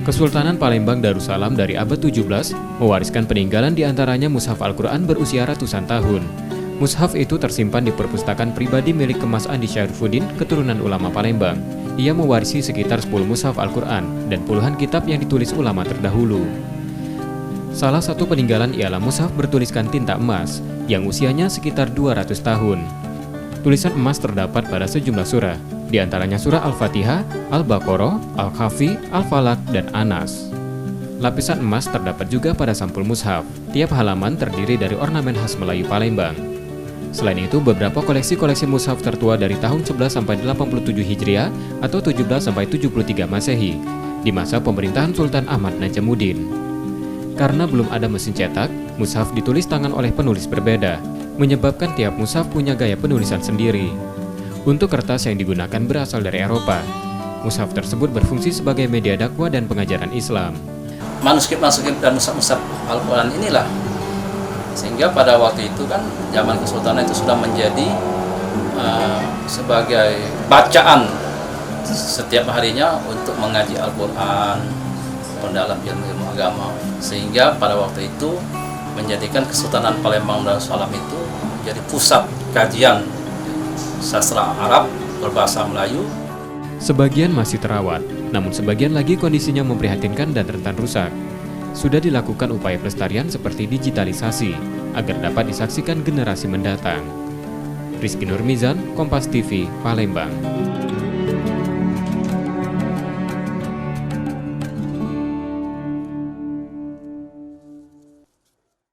Kesultanan Palembang Darussalam dari abad 17 mewariskan peninggalan diantaranya mushaf Al-Quran berusia ratusan tahun. Mushaf itu tersimpan di perpustakaan pribadi milik Kemas Andi Syarifuddin, keturunan ulama Palembang. Ia mewarisi sekitar 10 mushaf Al-Quran dan puluhan kitab yang ditulis ulama terdahulu. Salah satu peninggalan ialah mushaf bertuliskan tinta emas, yang usianya sekitar 200 tahun. Tulisan emas terdapat pada sejumlah surah, di antaranya surah Al-Fatihah, Al-Baqarah, Al-Kahfi, Al-Falaq, dan Anas. Lapisan emas terdapat juga pada sampul mushaf. Tiap halaman terdiri dari ornamen khas Melayu Palembang. Selain itu, beberapa koleksi-koleksi mushaf tertua dari tahun 11 sampai 87 Hijriah atau 17 sampai 73 Masehi di masa pemerintahan Sultan Ahmad Najamuddin. Karena belum ada mesin cetak, mushaf ditulis tangan oleh penulis berbeda, menyebabkan tiap mushaf punya gaya penulisan sendiri. Untuk kertas yang digunakan berasal dari Eropa. Mushaf tersebut berfungsi sebagai media dakwah dan pengajaran Islam. Manuskrip dan mushaf Al-Quran inilah sehingga pada waktu itu kan zaman Kesultanan itu sudah menjadi sebagai bacaan setiap harinya untuk mengaji Al-Quran, mendalam ilmu agama, sehingga pada waktu itu menjadikan Kesultanan Palembang Darussalam itu menjadi pusat kajian sastra Arab berbahasa Melayu. Sebagian masih terawat, namun sebagian lagi kondisinya memprihatinkan dan rentan rusak. Sudah dilakukan upaya pelestarian seperti digitalisasi agar dapat disaksikan generasi mendatang. Rizky Nurmizan, Kompas TV, Palembang.